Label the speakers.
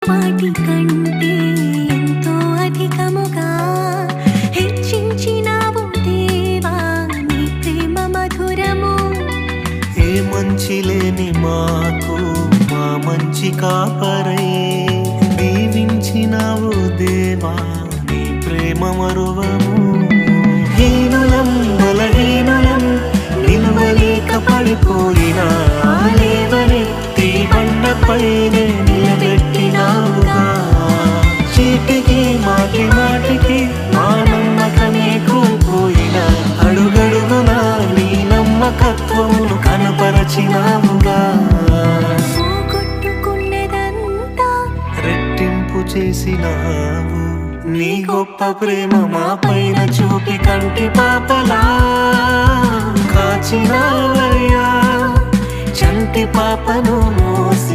Speaker 1: వాటి కంటే ఎంతో అధికముగా హెచ్చించినావు దేవా నీ ప్రేమ మధురము.
Speaker 2: ఏ మంచి లేని మాకు మా మంచి కాపరై దీవించినావు దేవా నీ ప్రేమ మరువము. హీనులం బలహీనులం నిలువలేక పడిపోయిన లేవనెత్తి బండపైనే నిలబెట్టినావుగా. చీటికి మాటి మాటికి మా నమ్మకమే కోల్పోయిన అడుగడుగునా నీ నమ్మకత్వమును కనపరచినావుగా.
Speaker 1: పోగొట్టుకున్నదంతా
Speaker 2: రెట్టింపు చేసినావు నీ గొప్ప ప్రేమ మా పైన చూపి కంటి పాపలా కాచినావయ్యా. చంటి పాపను మోసి